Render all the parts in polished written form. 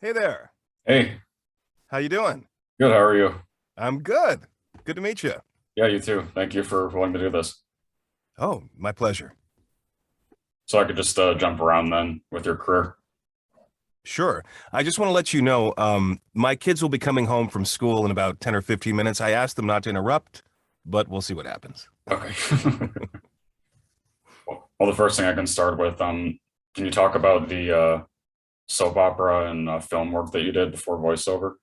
Hey there. Hey, How you doing? good. How are you? I'm good. Good to meet you. Yeah, you too. Thank you for willing to do this. Oh, my pleasure. So I could just jump around then with your career. Sure. I just want to let you know, my kids will be coming home from school in about 10 or 15 minutes. I asked them not to interrupt, but we'll see what happens. Okay. Well, the first thing I can start with, can you talk about the soap opera and film work that you did before voiceover?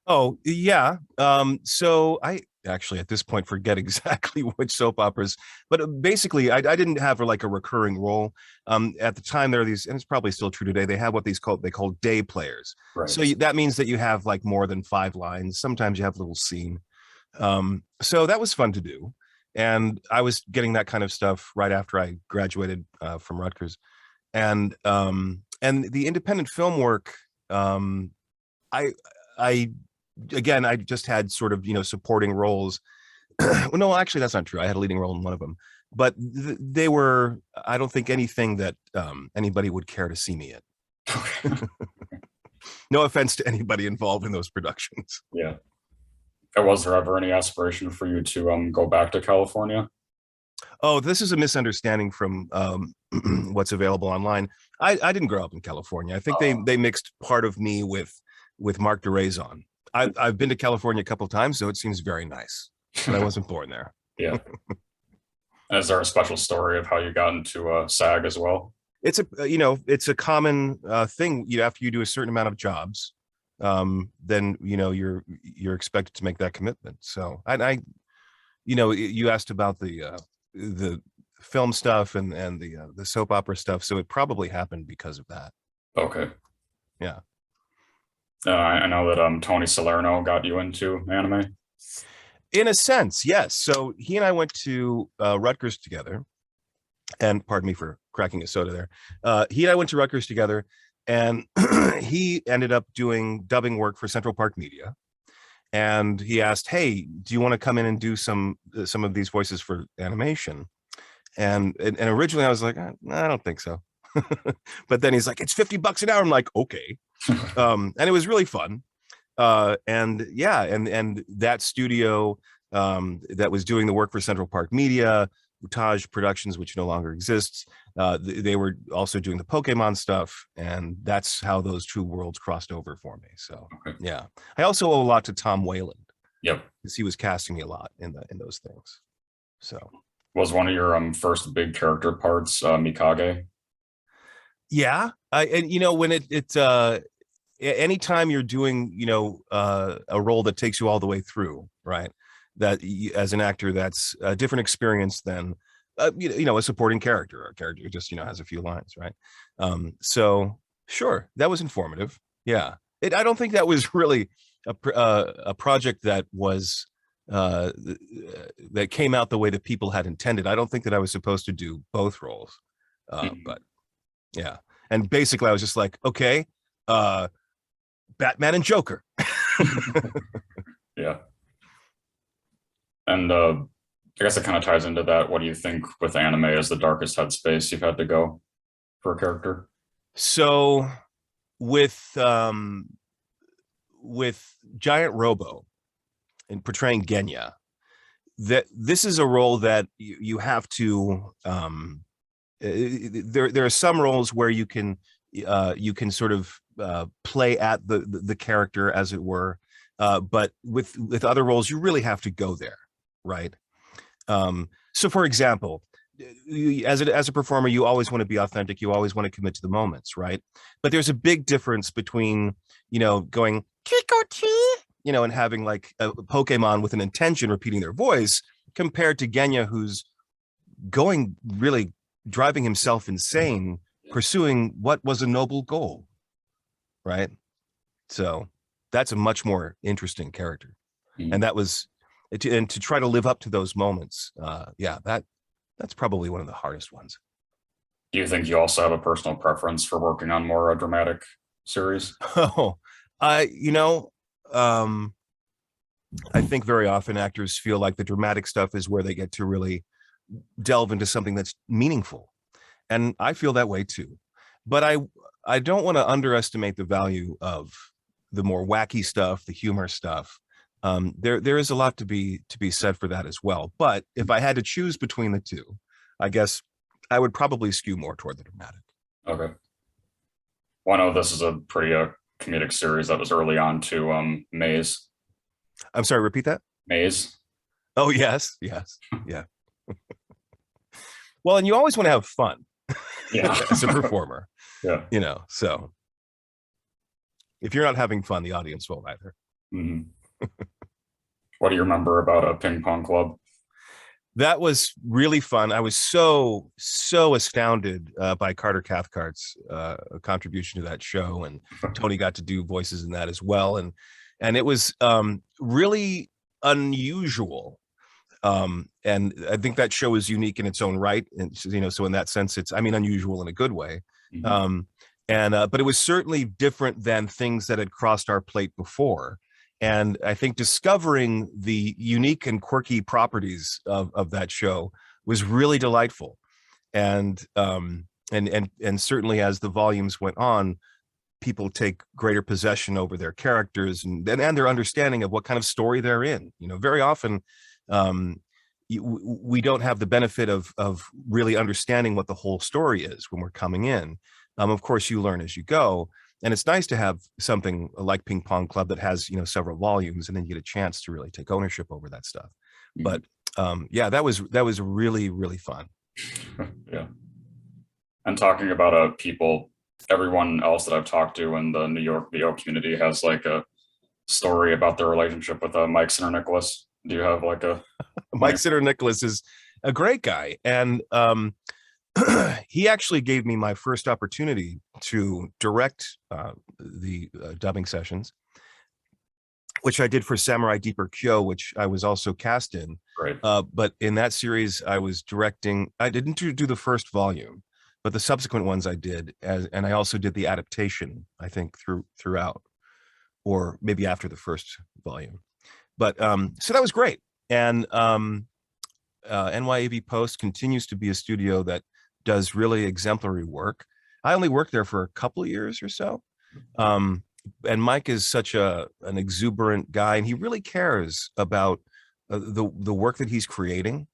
Oh, yeah. So I actually at this point forget exactly which soap operas, but basically I didn't have like a recurring role. At the time there are these, and it's probably still true today. They have what they call day players. Right. So that means that you have like more than five lines. Sometimes you have a little scene. So that was fun to do. And I was getting that kind of stuff right after I graduated from Rutgers. And the independent film work, I I again I just had sort of supporting roles. Well, no, actually that's not true. I had a leading role in one of them, but they were, I don't think, anything that anybody would care to see me in. No offense to anybody involved in those productions. Yeah. Was there ever any aspiration for you to go back to California? Oh, this is a misunderstanding from what's available online. I didn't grow up in California. I think they mixed part of me with Mark DeRazon. I've been to California a couple of times, so it seems very nice, but I wasn't born there. Yeah. Is there a special story of how you got into SAG as well? It's it's a common thing. After you do a certain amount of jobs, then you're expected to make that commitment. So you asked about the film stuff and the soap opera stuff, so it probably happened because of that. Okay. Yeah. I know that Tony Salerno got you into anime. In a sense, yes. So he and I went to Rutgers together, and pardon me for cracking a soda there. He and I went to Rutgers together, and he ended up doing dubbing work for Central Park Media. And he asked, "Hey, do you want to come in and do some of these voices for animation?" And originally I was like, I don't think so. But then he's like, "It's $50 an hour." I'm like, okay. And it was really fun. And yeah, and that studio that was doing the work for Central Park Media, Taj Productions, which no longer exists, they were also doing the Pokemon stuff, and that's how those two worlds crossed over for me. So Okay. yeah, I also owe a lot to Tom Wayland Yep. because he was casting me a lot in those things. So Was one of your first big character parts Mikage? yeah, and when anytime you're doing a role that takes you all the way through, right, that as an actor, that's a different experience than a supporting character, or a character who just has a few lines, right? So sure, that was informative. Yeah, I don't think that was really a project that was that came out the way that people had intended. I don't think that I was supposed to do both roles, but yeah. And basically I was just like, okay, Batman and Joker. Yeah. And I guess it kind of ties into that. What do you think with anime as the darkest headspace you've had to go for a character? So with Giant Robo and portraying Genya, that this is a role that you have to there are some roles where you can sort of play at the character, as it were, but with other roles you really have to go there, right? So for example, as a performer, you always want to be authentic, you always want to commit to the moments, right? But there's a big difference between going Kiko, and having like a Pokemon with an intention repeating their voice, compared to Genya, who's going really driving himself insane, pursuing what was a noble goal, right? So that's a much more interesting character. And that was, and to try to live up to those moments, yeah, that's probably one of the hardest ones. Do you think you also have a personal preference for working on more dramatic series? Oh, um, I think very often actors feel like the dramatic stuff is where they get to really delve into something that's meaningful, and I feel that way too. But I don't want to underestimate the value of the more wacky stuff, the humor stuff. There is a lot to be said for that as well. But if I had to choose between the two, I guess I would probably skew more toward the dramatic. Okay. Well, I know this is a pretty comedic series that was early on to Maze. I'm sorry, repeat that. Maze. Oh yes, yes, yeah. Well, and you always want to have fun, Yeah. as a performer. Yeah. You know, so if you're not having fun, the audience won't either. Mm-hmm. What do you remember about a ping pong club? That was really fun. I was so astounded by Carter Cathcart's contribution to that show, and Tony got to do voices in that as well, and it was really unusual. And I think that show is unique in its own right, and so in that sense, it's unusual in a good way. Mm-hmm. But it was certainly different than things that had crossed our plate before. And I think discovering the unique and quirky properties of that show was really delightful. And certainly as the volumes went on, people take greater possession over their characters and their understanding of what kind of story they're in. Very often we don't have the benefit of really understanding what the whole story is when we're coming in. Of course, you learn as you go. And it's nice to have something like Ping Pong Club that has, several volumes, and then you get a chance to really take ownership over that stuff. Mm-hmm. But yeah, that was really, really fun. Yeah. And talking about people, everyone else that I've talked to in the New York VO community has like a story about their relationship with Mike Sinner-Nicholas. Do you have like a Mike Sinner-Nicholas is a great guy, and he actually gave me my first opportunity to direct the dubbing sessions, which I did for Samurai Deeper Kyo, which I was also cast in. Right. But in that series, I was directing. I didn't do the first volume, but the subsequent ones I did, and I also did the adaptation, I think, throughout, or maybe after the first volume. But so that was great. And NYAV Post continues to be a studio that does really exemplary work. I only worked there for a couple of years or so. And Mike is such an exuberant guy, and he really cares about the work that he's creating.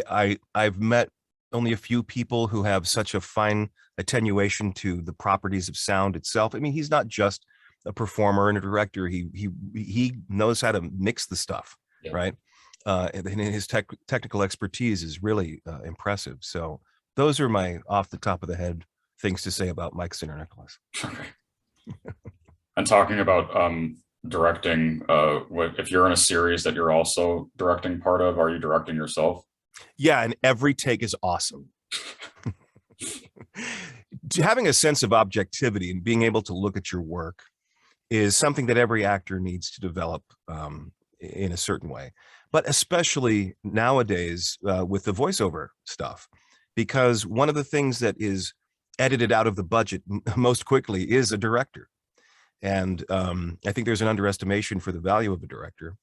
I've met only a few people who have such a fine attenuation to the properties of sound itself. I mean, he's not just a performer and a director. He knows how to mix the stuff, yeah. Right? And his technical expertise is really impressive. So those are my off the top of the head things to say about Mike Sinner-Nicholas. Okay. And talking about directing, if you're in a series that you're also directing part of, are you directing yourself? Yeah, and every take is awesome. Having a sense of objectivity and being able to look at your work is something that every actor needs to develop in a certain way, but especially nowadays with the voiceover stuff, because one of the things that is edited out of the budget most quickly is a director. And I think there's an underestimation for the value of a director,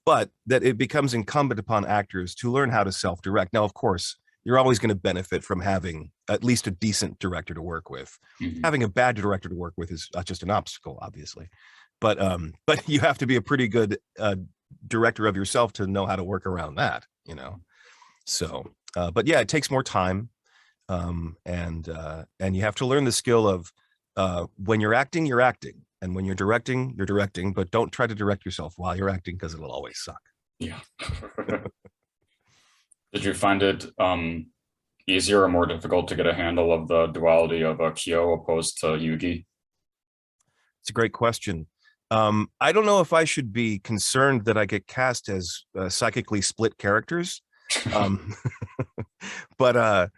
but that it becomes incumbent upon actors to learn how to self-direct. Now, of course, you're always going to benefit from having at least a decent director to work with. Mm-hmm. Having a bad director to work with is just an obstacle, obviously. But you have to be a pretty good director of yourself to know how to work around that, So, but yeah, it takes more time, and you have to learn the skill of when you're acting, and when you're directing, but don't try to direct yourself while you're acting, because it'll always suck. Yeah. Did you find it easier or more difficult to get a handle of the duality of Kyo opposed to Yugi? It's a great question. I don't know if I should be concerned that I get cast as psychically split characters, but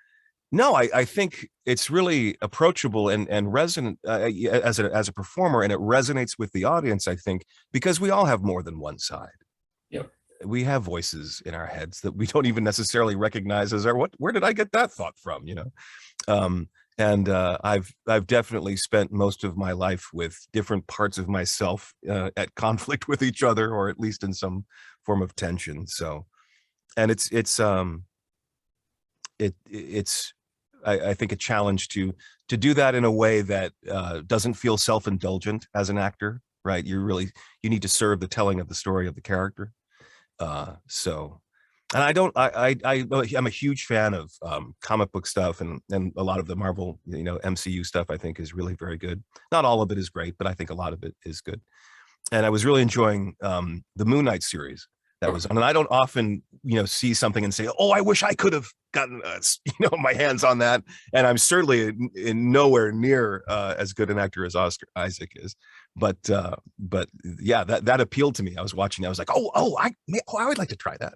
no, I think it's really approachable and resonant as a performer, and it resonates with the audience, I think, because we all have more than one side. Yep. We have voices in our heads that we don't even necessarily recognize as where did I get that thought from, and I've definitely spent most of my life with different parts of myself at conflict with each other, or at least in some form of tension. So, and it's I think a challenge to do that in a way that doesn't feel self-indulgent as an actor, right? You need to serve the telling of the story of the character. So, and I'm a huge fan of comic book stuff, and a lot of the Marvel, MCU stuff I think is really very good. Not all of it is great, but I think a lot of it is good. And I was really enjoying the Moon Knight series that was on. And I don't often, see something and say, oh, I wish I could have gotten, my hands on that. And I'm certainly in nowhere near as good an actor as Oscar Isaac is. But yeah, that appealed to me. I was watching. I was like, I would like to try that.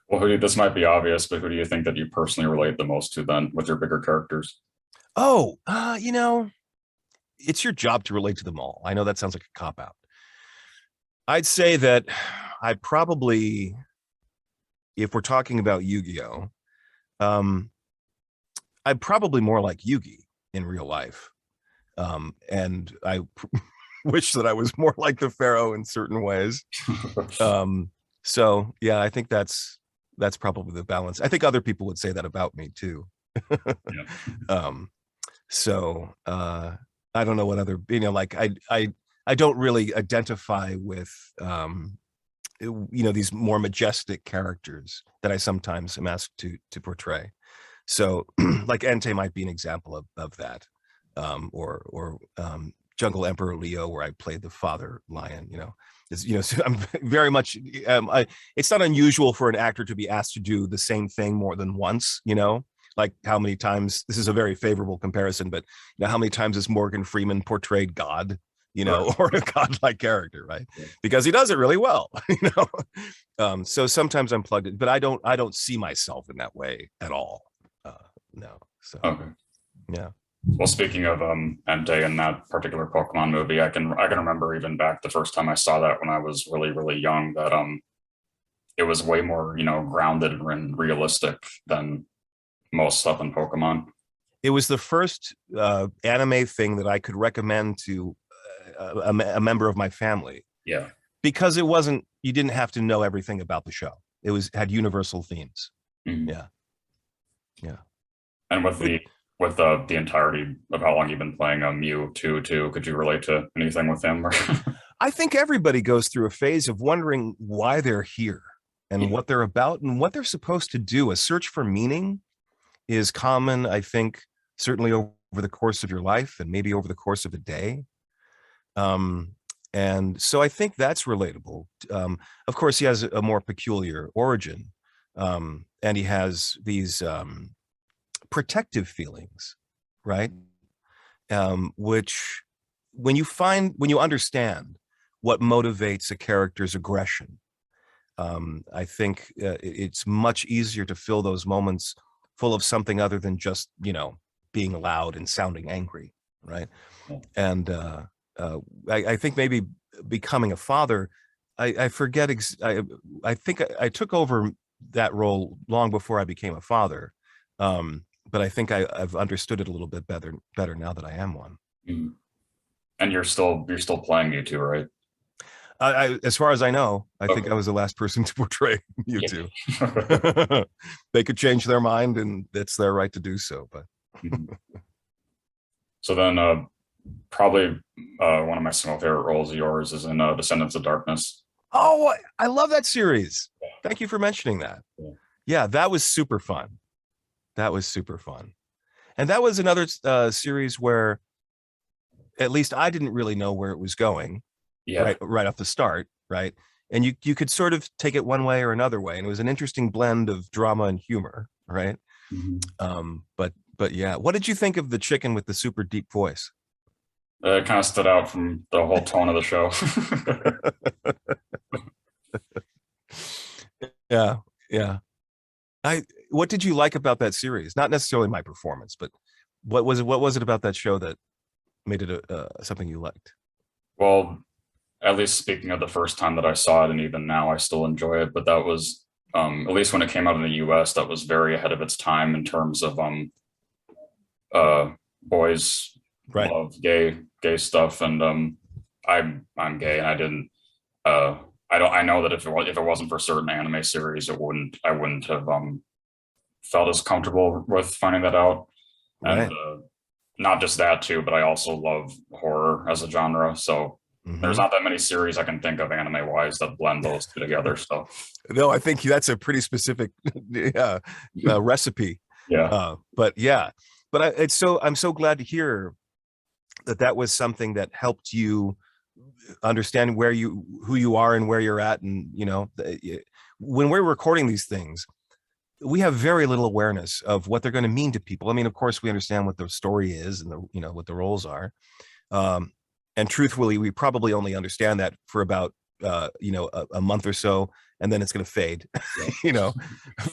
Well, this might be obvious, but who do you think that you personally relate the most to then with your bigger characters? Oh, it's your job to relate to them all. I know that sounds like a cop-out. I'd say that I probably, if we're talking about Yu-Gi-Oh, I'm probably more like Yugi in real life. And I wish that I was more like the Pharaoh in certain ways. So yeah, I think that's probably the balance. I think other people would say that about me too. Yeah. So I don't know what other, like I don't really identify with these more majestic characters that I sometimes am asked to portray. So like Entei might be an example of that. Or Jungle Emperor Leo, where I played the father lion. So I'm very much. It's not unusual for an actor to be asked to do the same thing more than once. Like how many times? This is a very favorable comparison, but how many times has Morgan Freeman portrayed God? Or a godlike character, right? Because he does it really well. So sometimes I'm plugged in, but I don't see myself in that way at all. No. So okay. Yeah. Well, speaking of Entei and that particular Pokemon movie, I can remember even back the first time I saw that when I was really, really young, that it was way more, grounded and realistic than most stuff in Pokemon. It was the first anime thing that I could recommend to a member of my family. Yeah. Because you didn't have to know everything about the show. It had universal themes. Mm-hmm. Yeah. And with the entirety of how long you've been playing Mewtwo too, could you relate to anything with him? I think everybody goes through a phase of wondering why they're here and what they're about and what they're supposed to do. A search for meaning is common, I think, certainly over the course of your life and maybe over the course of a day. And so I think that's relatable. Of course, he has a more peculiar origin, and he has these protective feelings, right? Which when you understand what motivates a character's aggression, I think it's much easier to fill those moments full of something other than just, being loud and sounding angry, right? And I think maybe becoming a father, I forget, I think I took over that role long before I became a father. But I think I've understood it a little bit better now that I am one. Mm. And you're still playing Mewtwo, right? As far as I know, I think I was the last person to portray Mewtwo. Yeah. They could change their mind, and it's their right to do so. But so then, probably one of my single favorite roles of yours is in Descendants of Darkness. Oh, I love that series. Thank you for mentioning that. Yeah, that was super fun. And that was another series where at least I didn't really know where it was going. Yeah. Right off the start, right? And you could sort of take it one way or another way, and it was an interesting blend of drama and humor, right? Mm-hmm. But yeah, what did you think of the chicken with the super deep voice? It kind of stood out from the whole tone of the show. Yeah. What did you like about that series? Not necessarily my performance, but what was it about that show that made it something you liked? Well, at least speaking of the first time that I saw it, and even now I still enjoy it, but that was at least when it came out in the US, that was very ahead of its time in terms of boys love gay stuff, and I'm gay, and I didn't I know that if it wasn't for certain anime series, I wouldn't have felt as comfortable with finding that out. And Right. not just that too, but I also love horror as a genre. So there's Hmm. not that many series I can think of anime wise that blend those two together. So No, I think that's a pretty specific recipe. yeah, But yeah, but I'm so glad to hear that that was something that helped you understand who you are and where you're at. And, when we're recording these things, we have very little awareness of what they're going to mean to people. I mean, of course, we understand what the story is and what the roles are. Um, and truthfully, we probably only understand that for about, a month or so, and then it's going to fade. yeah. you know,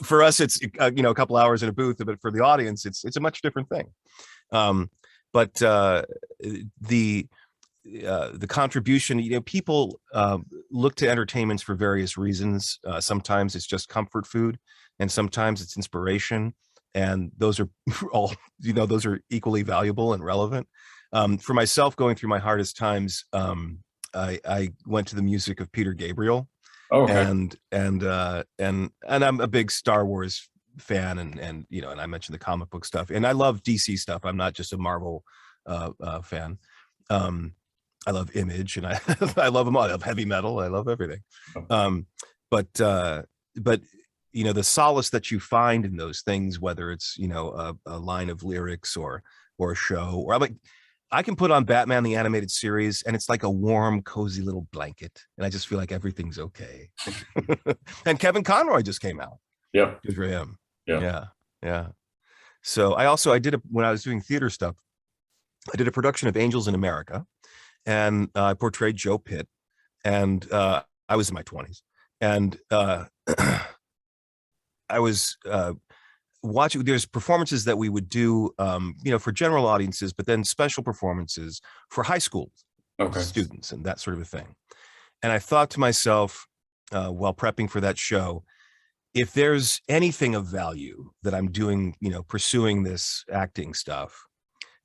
for us, it's, a couple hours in a booth, but for the audience, it's a much different thing. But the the contribution, people look to entertainments for various reasons. Sometimes it's just comfort food, and sometimes it's inspiration, and those are all, those are equally valuable and relevant. For myself, going through my hardest times, I went to the music of Peter Gabriel, Oh, okay. and I'm a big Star Wars fan, and I mentioned the comic book stuff, and I love DC stuff. I'm not just a Marvel fan. um I love Image, and I I love them all. I love heavy metal. I love everything. Oh, Um, but the solace that you find in those things, whether it's a line of lyrics or a show, or I can put on Batman the animated series, and it's like a warm, cozy little blanket, and I just feel like everything's okay. And Kevin Conroy just came out. yep. Good for him. Yeah. Yeah, yeah. So I did when I was doing theater stuff, I did a production of Angels in America, and I portrayed Joe Pitt, and I was in my 20s, and I was watching. There's performances that we would do, for general audiences, but then special performances for high school Okay. students and that sort of a thing. And I thought to myself, while prepping for that show, if there's anything of value that I'm doing, pursuing this acting stuff,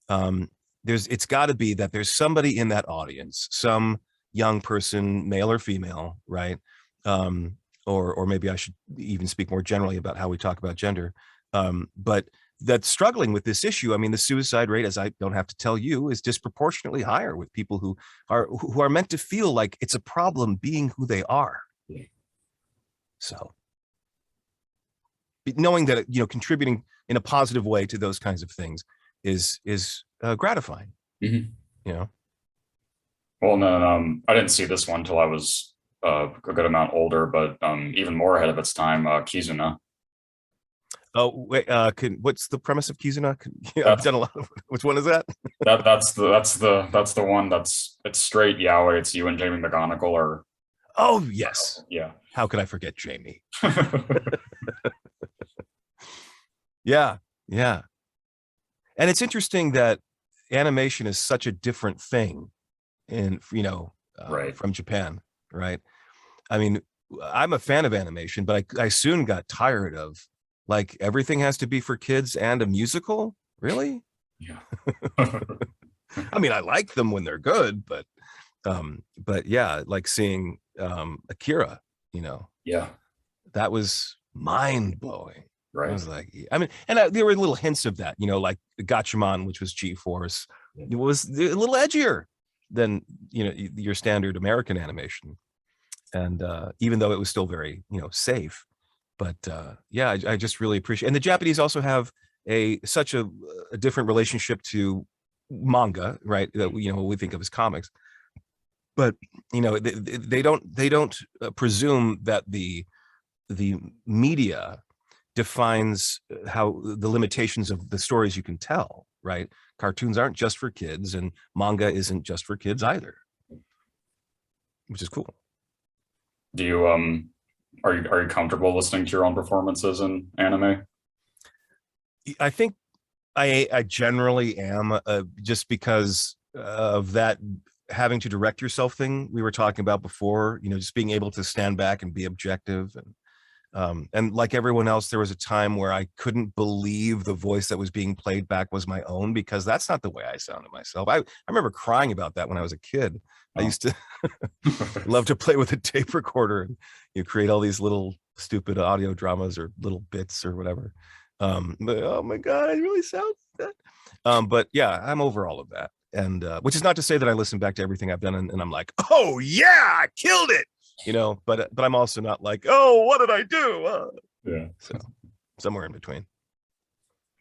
um, it's got to be that there's somebody in that audience, some young person, male or female, right? Or maybe I should even speak more generally about how we talk about gender, but that's struggling with this issue. I mean, the suicide rate, as I don't have to tell you, is disproportionately higher with people who are meant to feel like it's a problem being who they are. So knowing that, contributing in a positive way to those kinds of things is gratifying. Mhm. you know Well, no, I didn't see this one till I was a good amount older, but even more ahead of its time, Kizuna. Oh wait, what's the premise of Kizuna? I've That's done a lot of, which one is that? that's the one it's straight yaoi. It's you and Jamie McGonigal, or Oh yes, yeah. how could I forget Jamie? Yeah, yeah. And it's interesting that animation is such a different thing Right. from Japan, right? I mean, I'm a fan of animation, but I soon got tired of, like, everything has to be for kids and a musical. Really? Yeah. I mean, I like them when they're good, but yeah, like seeing Akira, Yeah. that was mind blowing. I Right. was like, I mean, and there were little hints of that, like Gatchaman, which was G-Force. Yeah. It was a little edgier than your standard American animation, and even though it was still very safe. But yeah, I just really appreciate. And the Japanese also have such a different relationship to manga, right? That what we think of as comics, but they don't presume that the media defines how the limitations of the stories you can tell, right? Cartoons aren't just for kids, and manga isn't just for kids either, which is cool. Do you are you comfortable listening to your own performances in anime? I think I generally am, just because of that having to direct yourself thing we were talking about before, just being able to stand back and be objective. And like everyone else, there was a time where I couldn't believe the voice that was being played back was my own, because that's not the way I sounded myself. I remember crying about that when I was a kid. I Oh. used to love to play with a tape recorder and create all these little stupid audio dramas or little bits or whatever. But, oh my God, I really sound that. But yeah, I'm over all of that. And which is not to say that I listen back to everything I've done and I'm like, oh yeah, I killed it, but I'm also not like, oh, what did I do? Yeah. So somewhere in between.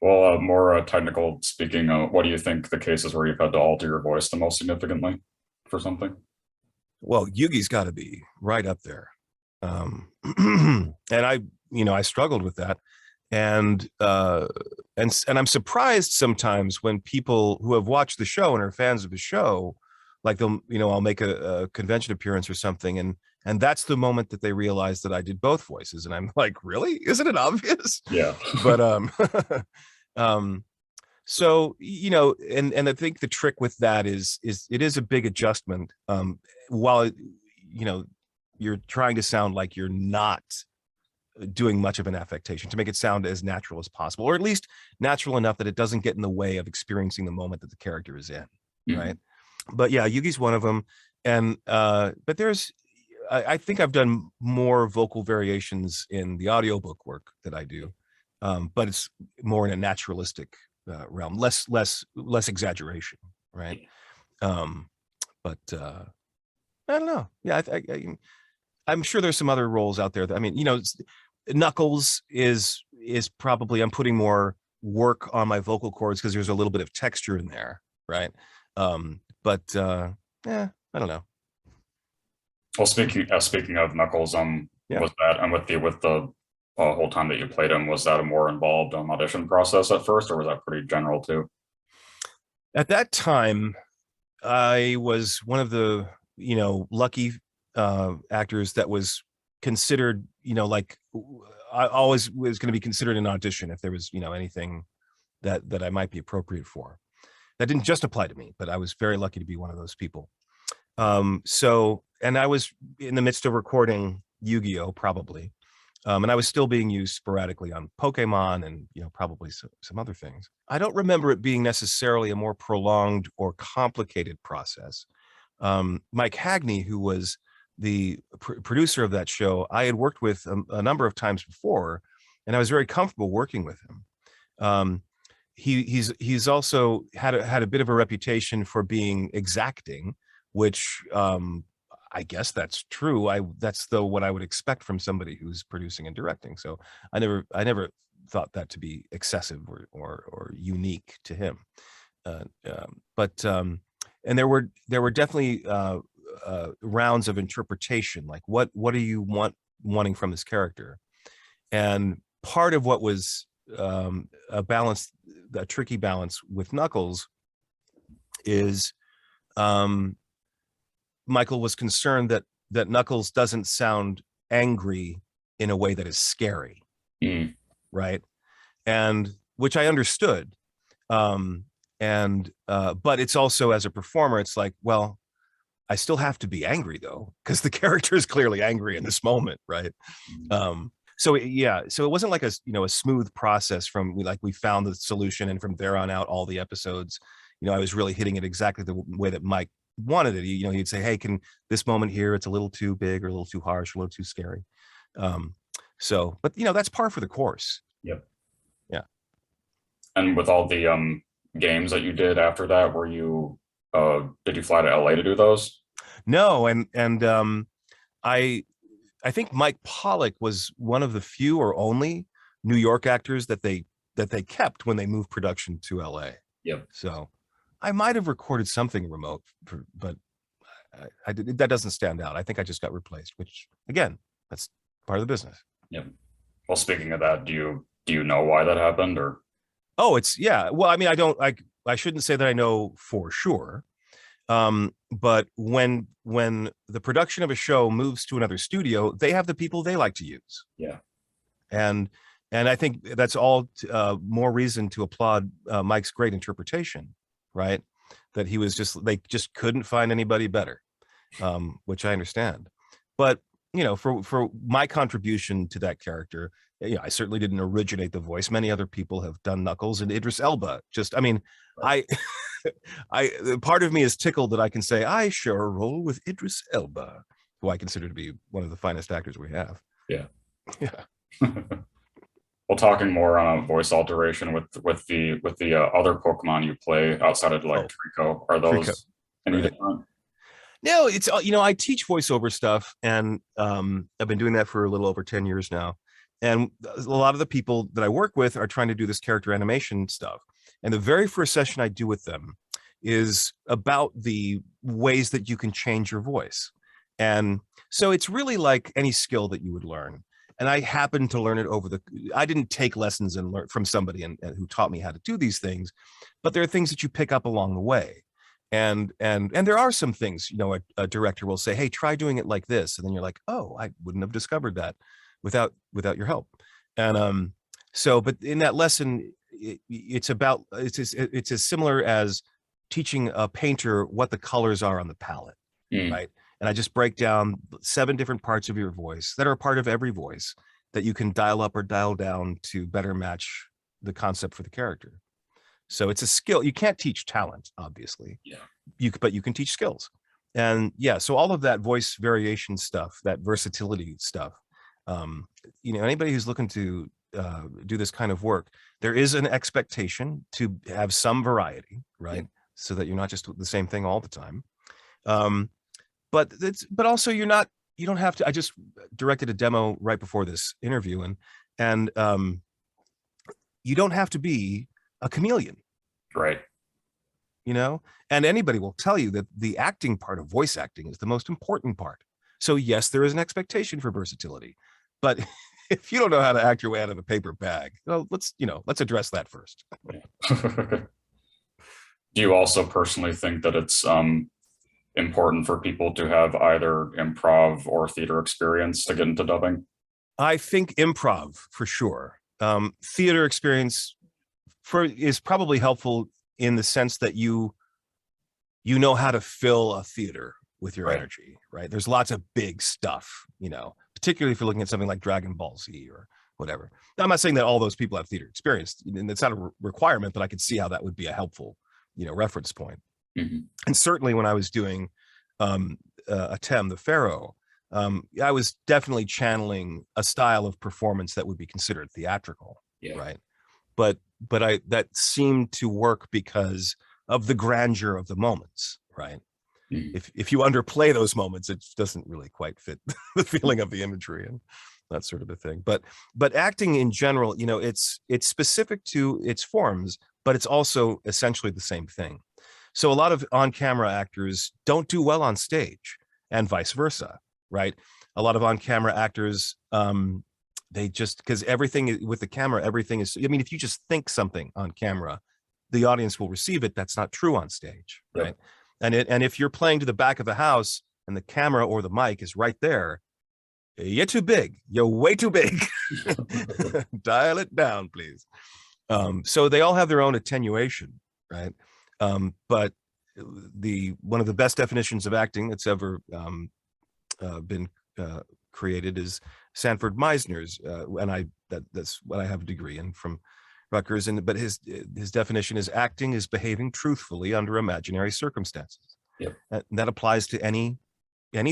Well, more technical speaking, what do you think the cases where you've had to alter your voice the most significantly for something? Well, Yugi's got to be right up there. And I struggled with that. And I'm surprised sometimes when people who have watched the show and are fans of the show, like I'll make a convention appearance or something, and that's the moment that they realize that I did both voices, and I'm like, really? Isn't it obvious? Yeah. But so and I think the trick with that is it is a big adjustment. While you're trying to sound like you're not doing much of an affectation, to make it sound as natural as possible, or at least natural enough that it doesn't get in the way of experiencing the moment that the character is in. Right. But yeah, Yugi's one of them. And but I think I've done more vocal variations in the audiobook work that I do, but it's more in a naturalistic realm, less exaggeration, right? But I don't know. Yeah, I'm sure there's some other roles out there that, Knuckles is probably, I'm putting more work on my vocal cords because there's a little bit of texture in there, right? But yeah, I don't know. Well, speaking of Knuckles, was that with the whole time that you played him, was that a more involved audition process at first, or was that pretty general too? At that time, I was one of the lucky actors that was considered, like I always was going to be considered an audition if there was anything that I might be appropriate for. That didn't just apply to me, but I was very lucky to be one of those people. So, and I was in the midst of recording Yu-Gi-Oh, probably. And I was still being used sporadically on Pokemon and, probably some other things. I don't remember it being necessarily a more prolonged or complicated process. Mike Hagney, who was the producer of that show, I had worked with a number of times before, and I was very comfortable working with him. He's also had a bit of a reputation for being exacting, which I guess that's true. That's what I would expect from somebody who's producing and directing. So I never thought that to be excessive or unique to him. And there were definitely rounds of interpretation, like what are you wanting from this character, and part of what was a tricky balance with Knuckles is Michael was concerned that Knuckles doesn't sound angry in a way that is scary, right? And which I understood. But it's also, as a performer, it's like, well, I still have to be angry though, because the character is clearly angry in this moment, right? So it wasn't like a smooth process from we found the solution and from there on out all the episodes, I was really hitting it exactly the way that Mike wanted it. He'd say, hey, can this moment here, it's a little too big or a little too harsh, a little too scary. But that's par for the course. Yep. Yeah. And with all the games that you did after that, did you fly to LA to do those? No, and I think Mike Pollock was one of the few or only New York actors that they kept when they moved production to LA. Yep. So I might have recorded something remote, but that doesn't stand out. I think I just got replaced, which again, that's part of the business. Yep. Well, speaking of that, do you know why that happened, or? Oh, well, I shouldn't say that I know for sure. But when the production of a show moves to another studio, they have the people they like to use. Yeah. And I think that's all more reason to applaud Mike's great interpretation, right? That they just couldn't find anybody better, which I understand. But for my contribution to that character, I certainly didn't originate the voice. Many other people have done Knuckles, and Idris Elba. Right. I part of me is tickled that I can say I share a role with Idris Elba, who I consider to be one of the finest actors we have. Yeah. Yeah. Well, talking more on a voice alteration with the other Pokemon you play outside of like Oh, Trico, are Trico, those any right. different? No, it's I teach voiceover stuff, and I've been doing that for a little over 10 years now. And a lot of the people that I work with are trying to do this character animation stuff. And the very first session I do with them is about the ways that you can change your voice. And so it's really like any skill that you would learn. And I happened to learn it I didn't take lessons and learn from somebody and who taught me how to do these things, but there are things that you pick up along the way. And there are some things, a director will say, hey, try doing it like this, and then you're like, oh, I wouldn't have discovered that without your help. And but in that lesson, it's as similar as teaching a painter what the colors are on the palette, right? And I just break down 7 different parts of your voice that are a part of every voice that you can dial up or dial down to better match the concept for the character. So it's a skill. You can't teach talent, obviously. Yeah. But you can teach skills. And yeah, so all of that voice variation stuff, that versatility stuff, anybody who's looking to do this kind of work, there is an expectation to have some variety, right? Yeah. So that you're not just the same thing all the time. But also you don't have to. I just directed a demo right before this interview, and you don't have to be a chameleon, right? And anybody will tell you that the acting part of voice acting is the most important part. So yes, there is an expectation for versatility, but if you don't know how to act your way out of a paper bag, well, let's address that first. Do you also personally think that it's important for people to have either improv or theater experience to get into dubbing? I think improv for sure. Theater experience is probably helpful in the sense that you know how to fill a theater with your energy, right? There's lots of big stuff, particularly if you're looking at something like Dragon Ball Z or whatever. Now, I'm not saying that all those people have theater experience, and it's not a requirement, but I could see how that would be a helpful, reference point. Mm-hmm. And certainly when I was doing Atem the Pharaoh, I was definitely channeling a style of performance that would be considered theatrical, right? But that seemed to work because of the grandeur of the moments, right? Mm-hmm. If you underplay those moments, it doesn't really quite fit the feeling of the imagery and that sort of a thing. But acting in general, it's specific to its forms, but it's also essentially the same thing. So a lot of on-camera actors don't do well on stage, and vice versa, right? A lot of on-camera actors, they just, because everything with the camera, everything is, if you just think something on camera, the audience will receive it. That's not true on stage, right? Yep. And if you're playing to the back of the house and the camera or the mic is right there, you're too big. You're way too big. Dial it down, please. So they all have their own attenuation, right? But one of the best definitions of acting that's ever been created is Sanford Meisner's, and that's what I have a degree in from Rutgers. But his definition is acting is behaving truthfully under imaginary circumstances. Yep. And that applies to any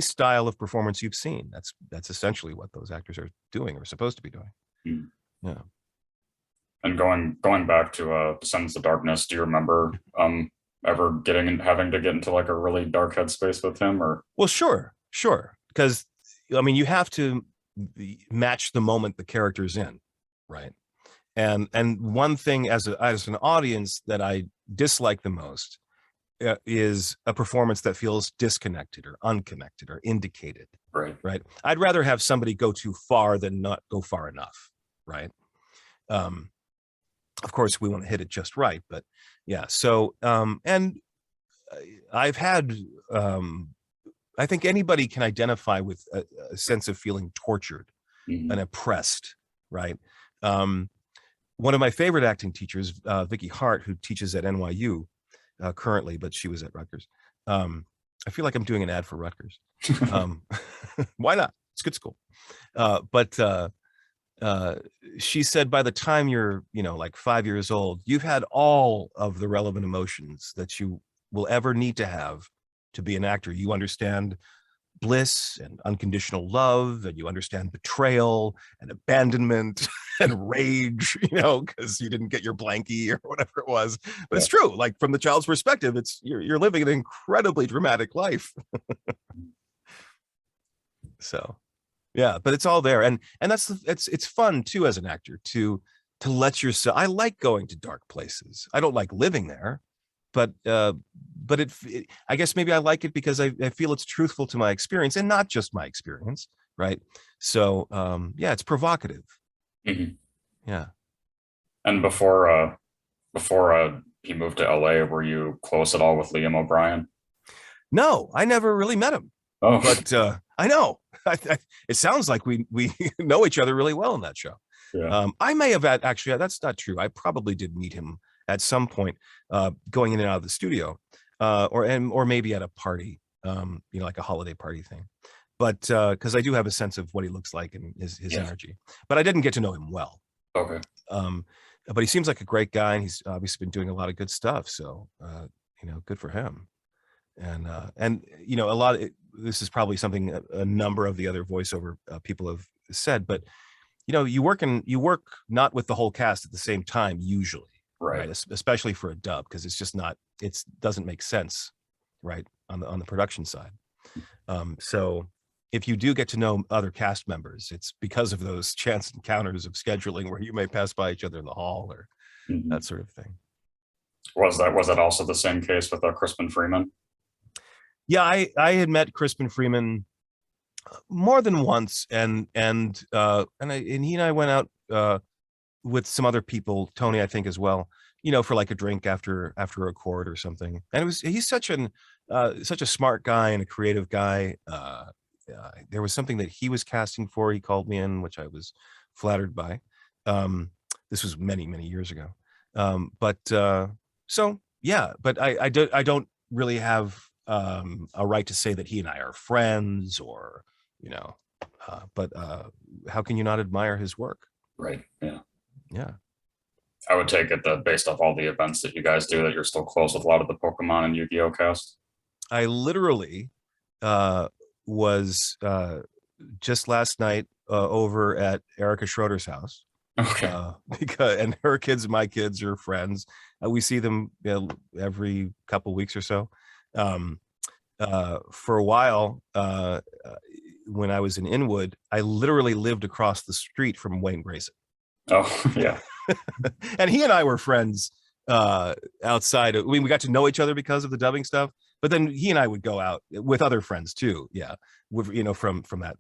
style of performance you've seen. That's essentially what those actors are doing or supposed to be doing. Mm. Yeah. And going back to Descendants of Darkness, do you remember ever having to get into like a really dark headspace with him? Or well, sure, because you have to match the moment the character's in, right? And one thing as an audience that I dislike the most is a performance that feels disconnected or unconnected or indicated. Right. I'd rather have somebody go too far than not go far enough, right? Of course, we want to hit it just right, but yeah. So, and I've had, I think anybody can identify with a sense of feeling tortured and oppressed, right? One of my favorite acting teachers, Vicky Hart, who teaches at NYU currently, but she was at Rutgers. I feel like I'm doing an ad for Rutgers. Why not? It's a good school. But she said by the time you're, like 5 years old, you've had all of the relevant emotions that you will ever need to have to be an actor. You understand bliss and unconditional love, and you understand betrayal and abandonment and rage, because you didn't get your blankie or whatever it was. But it's true, like from the child's perspective, it's you're living an incredibly dramatic life. So yeah, but it's all there, and it's fun too as an actor to let yourself. I like going to dark places. I don't like living there, but I guess maybe I like it because I feel it's truthful to my experience, and not just my experience, right? So yeah, it's provocative. Mhm. Yeah. And before he moved to LA, were you close at all with Liam O'Brien? No, I never really met him. Oh, But I know it sounds like we know each other really well in that show. yeah. I may have actually, that's not true. I probably did meet him at some point, going in and out of the studio, or maybe at a party, like a holiday party thing. But because I do have a sense of what he looks like and his energy, but I didn't get to know him well. Okay. But he seems like a great guy, and he's obviously been doing a lot of good stuff. So good for him. And a lot of this is probably something a number of the other voiceover people have said, but you work not with the whole cast at the same time usually, right? Especially for a dub, because it's just not, it doesn't make sense, right, on the production side. So if you do get to know other cast members, it's because of those chance encounters of scheduling where you may pass by each other in the hall or that sort of thing. Was that also the same case with Crispin Freeman? Yeah, I had met Crispin Freeman more than once, and he and I went out with some other people, Tony, I think, as well, for like a drink after a record or something. And he's such a smart guy and a creative guy. There was something that he was casting for. He called me in, which I was flattered by. This was many, many years ago. So yeah, but I don't really have a right to say that he and I are friends, or but how can you not admire his work? Right. Yeah. I would take it that based off all the events that you guys do, that you're still close with a lot of the Pokemon and Yu-Gi-Oh cast. I literally was just last night over at Erica Schroeder's house. Okay. And her kids and my kids are friends. We see them every couple weeks or so. For a while, when I was in Inwood, I literally lived across the street from Wayne Grayson. Oh, yeah. And he and I were friends outside. We got to know each other because of the dubbing stuff, but then he and I would go out with other friends too. Yeah. From that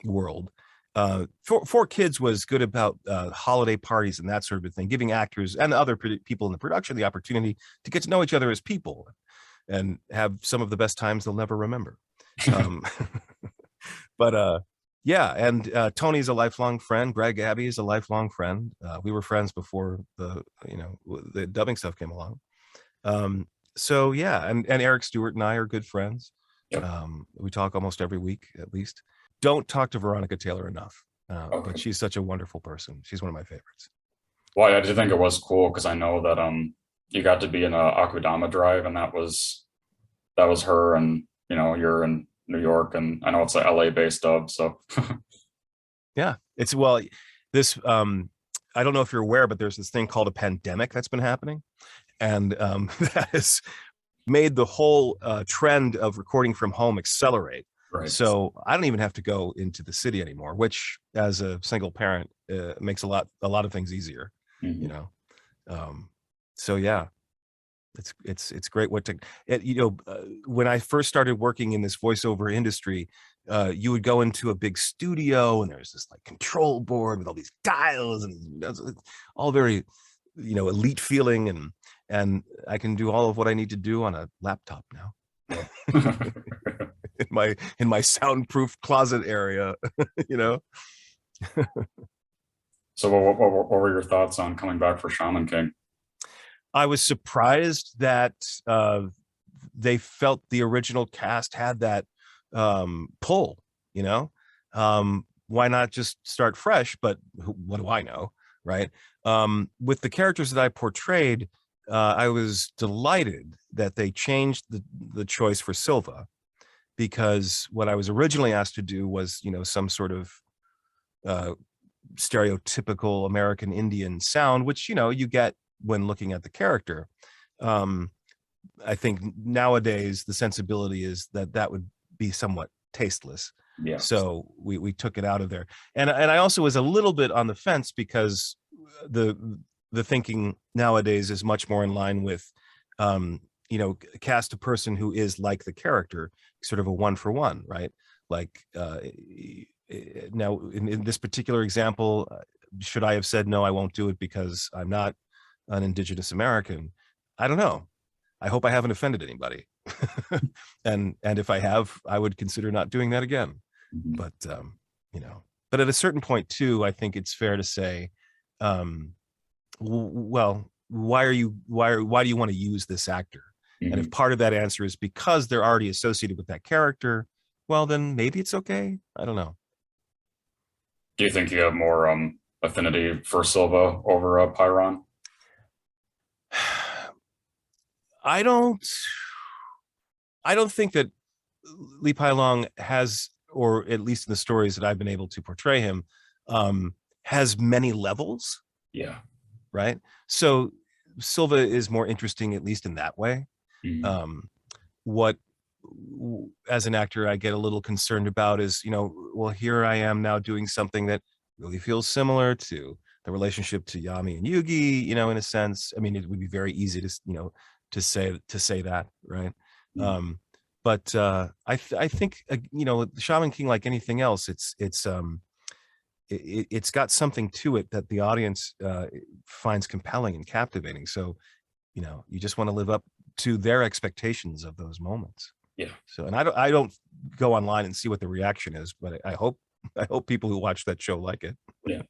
world. Four Kids was good about holiday parties and that sort of thing, giving actors and other people in the production the opportunity to get to know each other as people and have some of the best times they'll never remember. But yeah, and Tony's a lifelong friend. Greg Abbey is a lifelong friend. We were friends before the dubbing stuff came along. So yeah, and Eric Stewart and I are good friends. Yep. We talk almost every week at least. Don't talk to Veronica Taylor enough, Okay. but she's such a wonderful person. She's one of my favorites. Well, I did think it was cool because I know that you got to be in Akudama Drive, and that was her, and you're in New York, and I know it's a LA based dub, so yeah, it's this I don't know if you're aware, but there's this thing called a pandemic that's been happening, and that has made the whole trend of recording from home accelerate. Right. So I don't even have to go into the city anymore, which as a single parent makes a lot of things easier. So yeah, it's great when I first started working in this voiceover industry, you would go into a big studio and there's this like control board with all these dials and all very elite feeling, and I can do all of what I need to do on a laptop now. in my soundproof closet area. So what were your thoughts on coming back for Shaman King? I was surprised that they felt the original cast had that pull. Why not just start fresh? But what do I know, right? With the characters that I portrayed, I was delighted that they changed the choice for Silva, because what I was originally asked to do was, some sort of uh, stereotypical American Indian sound, which, you get when looking at the character. Um, I think nowadays the sensibility is that that would be somewhat tasteless. Yeah. So we took it out of there. And I also was a little bit on the fence because the thinking nowadays is much more in line with, cast a person who is like the character, sort of a one for one, right? Like now in this particular example, should I have said, no, I won't do it because I'm not an Indigenous American? I don't know. I hope I haven't offended anybody. and if I have, I would consider not doing that again. Mhm. But but at a certain point too, I think it's fair to say, well, why do you want to use this actor? And if Mhm. part of that answer is because they're already associated with that character, well, then maybe it's okay. I don't know. Do you think you have more affinity for Silva over Pyron? I don't think that Li Long has, or at least in the stories that I've been able to portray him, has many levels, Yeah. right? So Silva is more interesting, at least in that way. Mhm. Um, what, as an actor, I get a little concerned about is, well, here I am now doing something that really feels similar to the relationship to Yami and Yugi, in a sense. I mean, it would be very easy to, to say that, right? Mhm. Um, but I think Shaman King, like anything else, it's got something to it that the audience finds compelling and captivating. So you just want to live up to their expectations of those moments. Yeah. So, and I don't go online and see what the reaction is, but I hope people who watch that show like it. Yeah.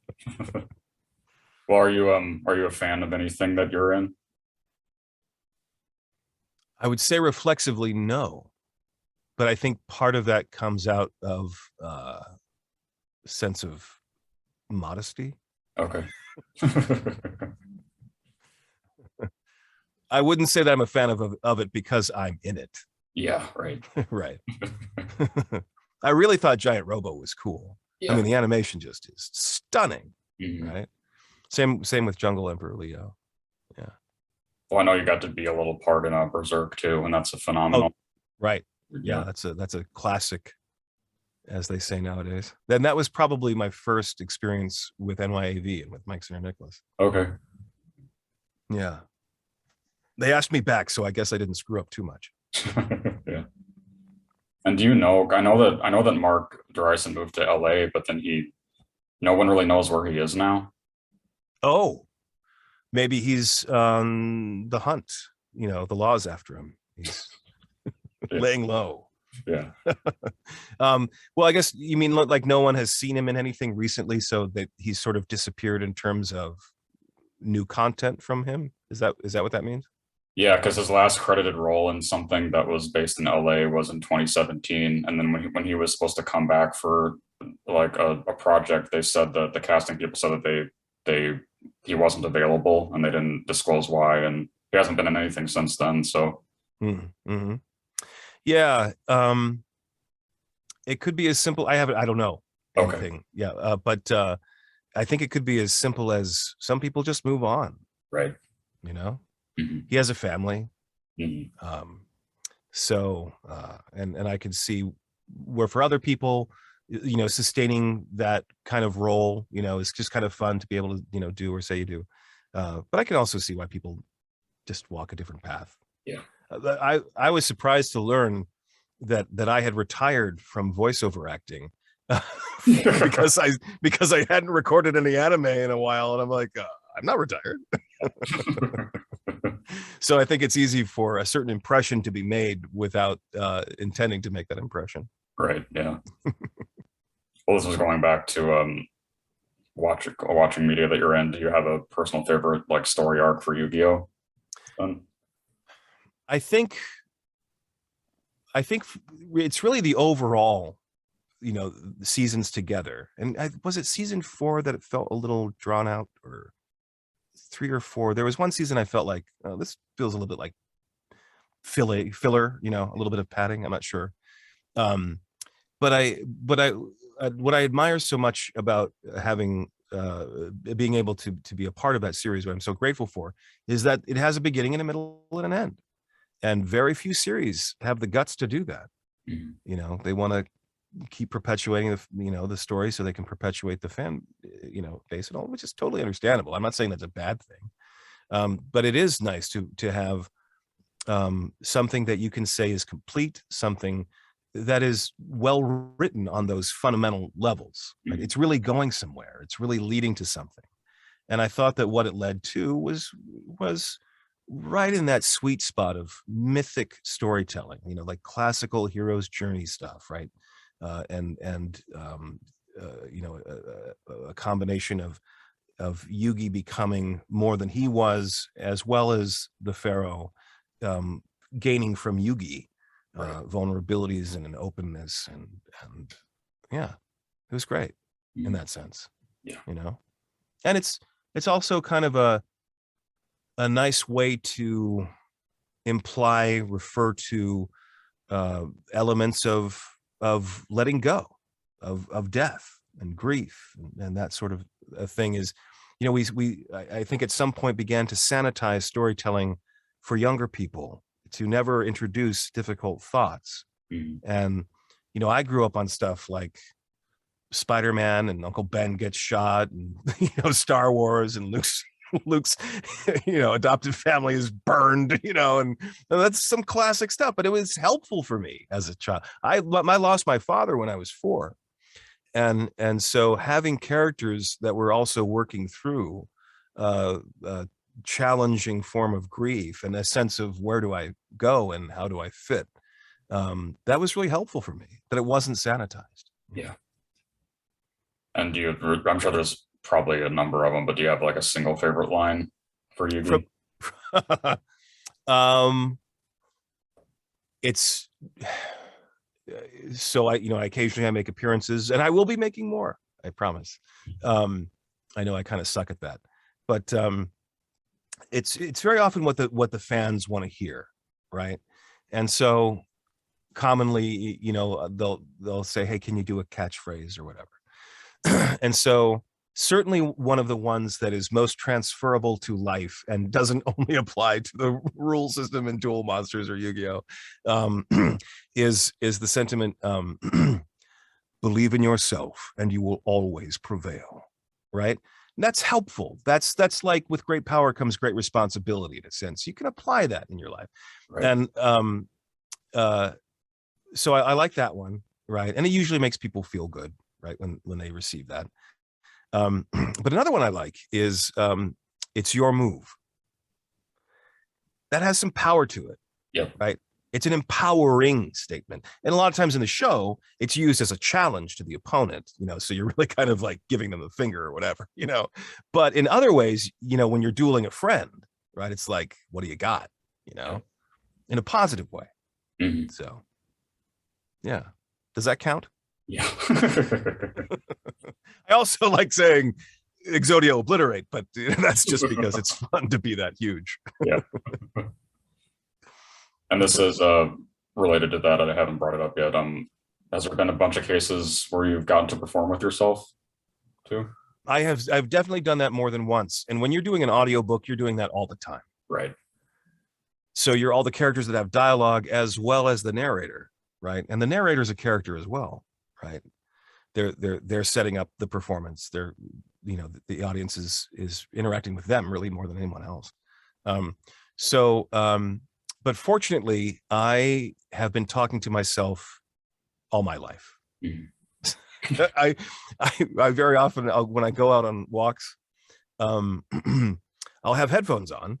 Well, are you a fan of anything that you're in? I would say reflexively no, but I think part of that comes out of sense of modesty. Okay. I wouldn't say that I'm a fan of it because I'm in it. Yeah, right. Right. I really thought Giant Robo was cool. I Yeah. mean, the animation just is stunning, Mhm. right? Same with Jungle Emperor Leo. Yeah. Well, I know you got to be a little part in Berserk too, and that's a Oh, phenomenal. right. Yeah, Yeah. that's a classic, as they say nowadays. Then that was probably my first experience with NYAV and with Mike Singer Nicholas. Okay. Yeah. They asked me back, so I guess I didn't screw up too much. Yeah. And do I know that Mark Dreisen moved to LA, but then no one really knows where he is now. Oh, maybe he's on the hunt. The law's after him. He's Yeah. laying low. Yeah. Well, I guess you mean like no one has seen him in anything recently, so that he's sort of disappeared in terms of new content from him. Is that what that means? Yeah, because his last credited role in something that was based in LA was in 2017, and then when he was supposed to come back for like a project, they said that the casting people said that they he wasn't available, and they didn't disclose why, and he hasn't been in anything since then. So Mm-hmm. Yeah. It could be as simple. I don't know okay. anything. Yeah. But I think it could be as simple as some people just move on. Right. You know, Mhm. he has a family. Mhm. So and I could see where for other people, sustaining that kind of role, is just kind of fun to be able to, do or say you do. But I can also see why people just walk a different path. Yeah. I was surprised to learn that I had retired from voiceover acting because I hadn't recorded any anime in a while, and I'm like, I'm not retired. So I think it's easy for a certain impression to be made without intending to make that impression. Right. Yeah. Well, this is going back to watching media that you're in. Do you have a personal favorite like story arc for Yu-Gi-Oh? I think it's really the overall, seasons together. And was it season 4 that it felt a little drawn out, or 3 or 4? There was one season I felt like, oh, this feels a little bit like filler, a little bit of padding. I'm not sure. Um, but what I admire so much about having being able to be a part of that series, what I'm so grateful for, is that it has a beginning and a middle and an end, and very few series have the guts to do that. You know, they want to keep perpetuating the story so they can perpetuate the fan base and all, which is totally understandable. I'm not saying that's a bad thing, but it is nice to have something that you can say is complete, something that is well written on those fundamental levels. Right? It's really going somewhere. It's really leading to something. And I thought that what it led to was right in that sweet spot of mythic storytelling, like classical hero's journey stuff, right? And a combination of Yugi becoming more than he was, as well as the Pharaoh gaining from Yugi vulnerabilities and an openness, and yeah, it was great in that sense. Yeah, and it's also kind of a nice way to refer to elements of letting go, of death and grief, and that sort of a thing is, I think at some point began to sanitize storytelling for younger people, to never introduce difficult thoughts. And I grew up on stuff like Spider-Man and Uncle Ben gets shot, and Star Wars, and Luke's adoptive family is burned, and that's some classic stuff, but it was helpful for me as a child. I lost my father when I was 4, and so having characters that were also working through challenging form of grief and a sense of where do I go and how do I fit, that was really helpful for me, that it wasn't sanitized. Yeah. And I'm sure there's probably a number of them, but do you have like a single favorite line for Yugi? It's so I occasionally I make appearances, and I will be making more, I promise. I know I kind of suck at that, but it's very often what the fans want to hear, right? And so commonly, they'll say, hey, can you do a catchphrase or whatever? And so certainly one of the ones that is most transferable to life and doesn't only apply to the rule system in Duel Monsters or Yu-Gi-Oh, is the sentiment, believe in yourself and you will always prevail, right? And that's helpful. That's like with great power comes great responsibility, in a sense. You can apply that in your life. Right. And so I like that one, right? And it usually makes people feel good, right, when they receive that. But another one I like is it's your move. That has some power to it. Yep. Right? It's an empowering statement. And a lot of times in the show, it's used as a challenge to the opponent, so you're really kind of like giving them the finger or whatever, But in other ways, when you're dueling a friend, right, it's like, what do you got, in a positive way. Mm-hmm. So, yeah. Does that count? Yeah. I also like saying Exodia obliterate, but that's just because it's fun to be that huge. Yeah. And this is related to that. I haven't brought it up yet. Has there been a bunch of cases where you've gotten to perform with yourself too? I've definitely done that more than once. And when you're doing an audiobook, you're doing that all the time. Right. So you're all the characters that have dialogue as well as the narrator, right? And the narrator is a character as well, right? They're setting up the performance. They're, the audience is interacting with them really more than anyone else. But fortunately, I have been talking to myself all my life. Mm-hmm. I very often, when I go out on walks, I'll have headphones on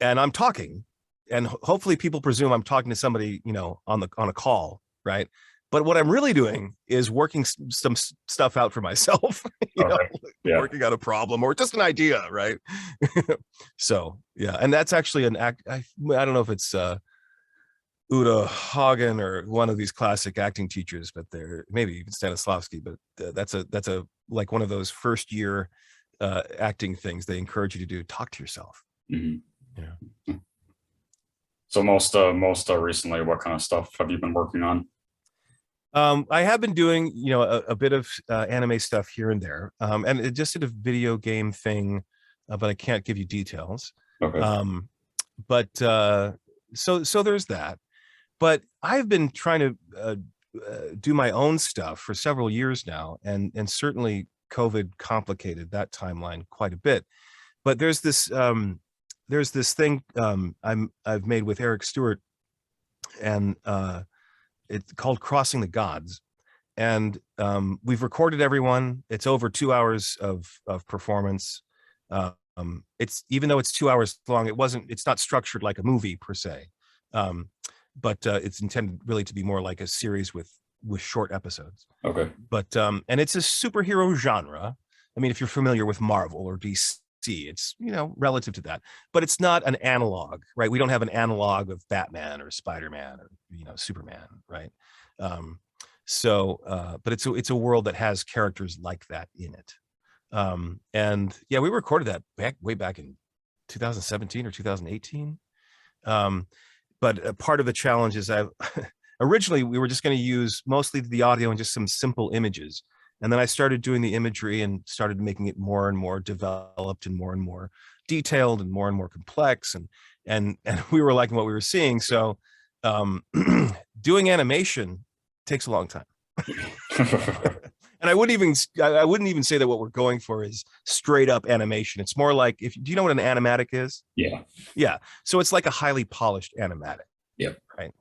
and I'm talking, and hopefully people presume I'm talking to somebody, on a call, right? But what I'm really doing is working some stuff out for myself, working out a problem or just an idea, right? So, yeah. And that's actually an act. I don't know if it's Uta Hagen or one of these classic acting teachers, but they're maybe even Stanislavski, but that's a like one of those first year acting things they encourage you to do. Talk to yourself. Mm-hmm. Yeah. So most recently, what kind of stuff have you been working on? I have been doing, a bit of anime stuff here and there, and it just did a video game thing, but I can't give you details. Okay. Um, but so there's that. But I've been trying to do my own stuff for several years now, and certainly COVID complicated that timeline quite a bit. But there's this thing I've made with Eric Stewart, and it's called Crossing the Gods, and we've recorded everyone. It's over 2 hours of performance. It's, even though it's 2 hours long, it's not structured like a movie per se, but it's intended really to be more like a series with short episodes. Okay. But and it's a superhero genre. I mean, if you're familiar with Marvel or DC, it's, relative to that, but it's not an analog, right? We don't have an analog of Batman or Spider-Man or, Superman, right? But it's a world that has characters like that in it. And yeah, we recorded that way back in 2017 or 2018. But part of the challenge is originally we were just going to use mostly the audio and just some simple images. And then I started doing the imagery and started making it more and more developed and more detailed and more complex. And we were liking what we were seeing. So doing animation takes a long time. And I wouldn't even say that what we're going for is straight up animation. It's more like, do you know what an animatic is? Yeah. Yeah. So it's like a highly polished animatic. Yeah. Right.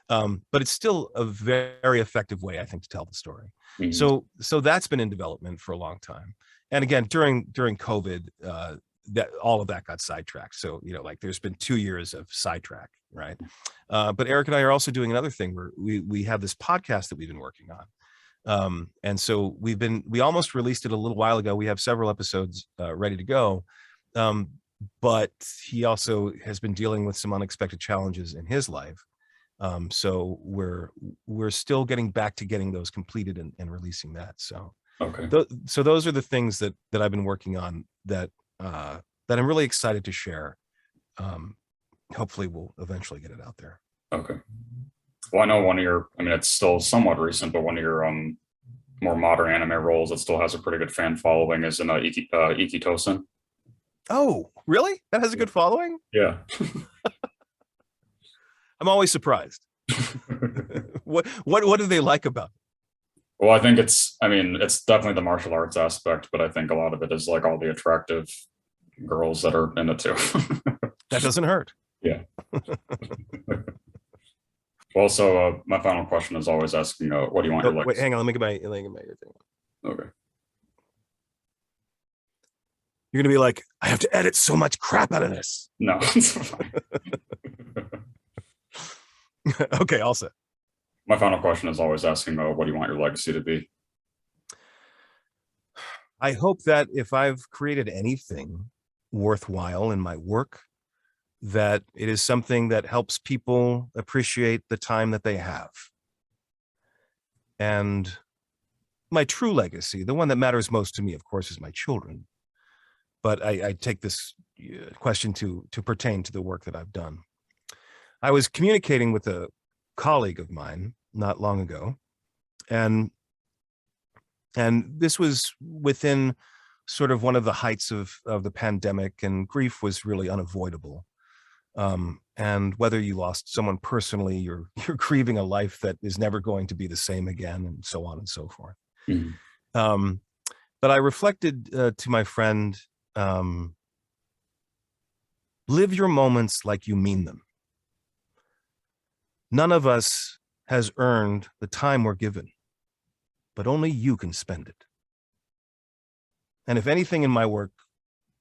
But it's still a very effective way, I think, to tell the story. Mm-hmm. So that's been in development for a long time. And again, during COVID, that all of that got sidetracked. So, like there's been 2 years of sidetrack, right? But Eric and I are also doing another thing where we have this podcast that we've been working on. And so we almost released it a little while ago. We have several episodes ready to go. But he also has been dealing with some unexpected challenges in his life. So we're still getting back to getting those completed and releasing that. So, okay. So those are the things that I've been working on that I'm really excited to share. Hopefully we'll eventually get it out there. Okay. Well, I know it's still somewhat recent, but one of your more modern anime roles that still has a pretty good fan following is in Ikkitousen. Oh, really? That has a good following? Yeah. I'm always surprised. What do they like about it? Well, I think it's definitely the martial arts aspect, but I think a lot of it is like all the attractive girls that are in it too. That doesn't hurt. Yeah. Well, so my final question is always asking, what do you want your legacy? Wait, hang on, let me get my thing. Okay. You're gonna be like, I have to edit so much crap out of this. No, it's fine. Okay, all set. My final question is always asking, what do you want your legacy to be? I hope that if I've created anything worthwhile in my work, that it is something that helps people appreciate the time that they have. And my true legacy, the one that matters most to me, of course, is my children. But I take this question to pertain to the work that I've done. I was communicating with a colleague of mine not long ago, and this was within sort of one of the heights of the pandemic, and grief was really unavoidable. And whether you lost someone personally, you're grieving a life that is never going to be the same again, and so on and so forth. Mm-hmm. But I reflected to my friend, live your moments like you mean them. None of us has earned the time we're given, but only you can spend it. And if anything in my work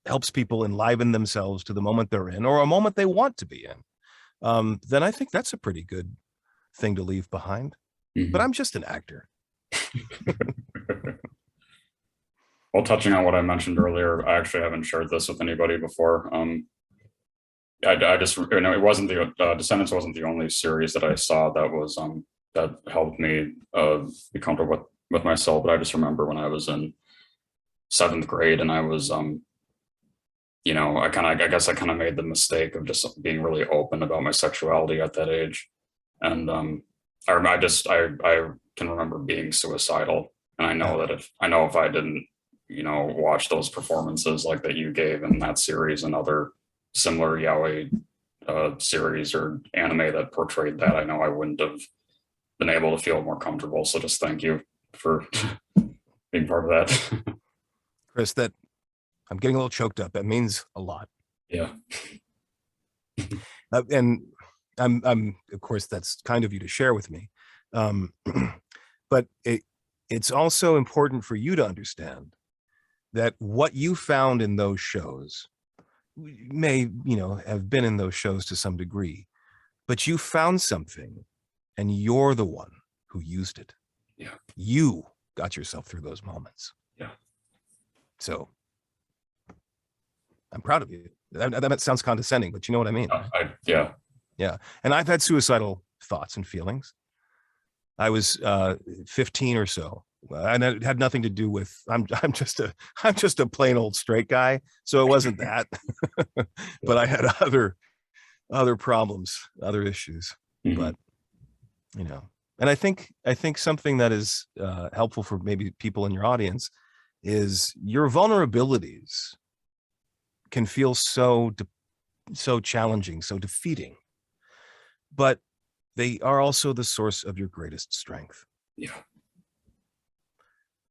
helps people enliven themselves to the moment they're in, or a moment they want to be in, then I think that's a pretty good thing to leave behind. Mm-hmm. But I'm just an actor. Well, touching on what I mentioned earlier, I actually haven't shared this with anybody before. I just, it wasn't the Descendants wasn't the only series that I saw that was that helped me be comfortable with myself. But I just remember when I was in 7th grade and I was I guess I kind of made the mistake of just being really open about my sexuality at that age. And I can remember being suicidal. And I know that if I didn't, watch those performances like that you gave in that series and other similar yaoi series or anime that portrayed that, I know I wouldn't have been able to feel more comfortable. So just thank you for being part of that. Chris, that I'm getting a little choked up. That means a lot. Yeah. And I'm of course that's kind of you to share with me. But it's also important for you to understand that what you found in those shows may, have been in those shows to some degree, but you found something and you're the one who used it. Yeah. You got yourself through those moments. Yeah. So I'm proud of you. That sounds condescending, but you know what I mean. Yeah. Yeah. And I've had suicidal thoughts and feelings. I was 15 or so, and it had nothing to do with I'm just a plain old straight guy, so it wasn't that. But I had other problems, other issues. Mm-hmm. But and I think something that is helpful for maybe people in your audience is your vulnerabilities can feel so challenging, so defeating, but they are also the source of your greatest strength. Yeah.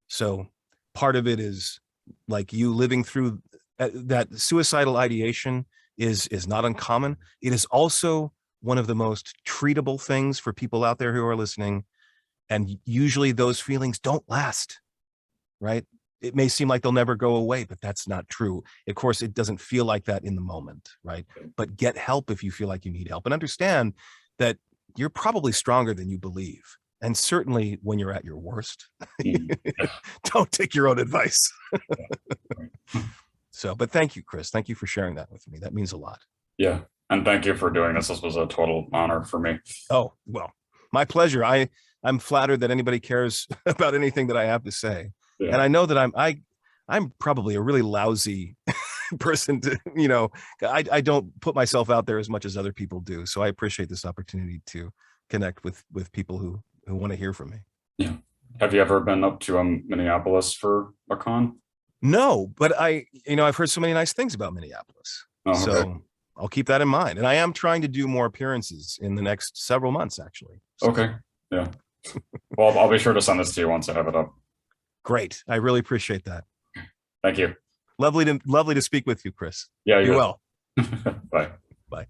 So part of it is like you living through that suicidal ideation is not uncommon. It is also one of the most treatable things for people out there who are listening. And usually those feelings don't last, right? It may seem like they'll never go away, but that's not true. Of course, it doesn't feel like that in the moment, right? But get help if you feel like you need help, and understand that you're probably stronger than you believe. And certainly when you're at your worst, don't take your own advice. So, but thank you, Chris. Thank you for sharing that with me. That means a lot. Yeah. And thank you for doing this. This was a total honor for me. Oh, well, my pleasure. I'm flattered that anybody cares about anything that I have to say. Yeah. And I know that I'm probably a really lousy person to, I don't put myself out there as much as other people do. So I appreciate this opportunity to connect with people who want to hear from me. Yeah. Have you ever been up to Minneapolis for a con? No, but I've heard so many nice things about Minneapolis. Oh, okay. So I'll keep that in mind. And I am trying to do more appearances in the next several months, actually. So. Okay. Yeah. Well, I'll be sure to send this to you once I have it up. Great. I really appreciate that. Thank you. Lovely to speak with you, Chris. Yeah. Be well. Bye. Bye.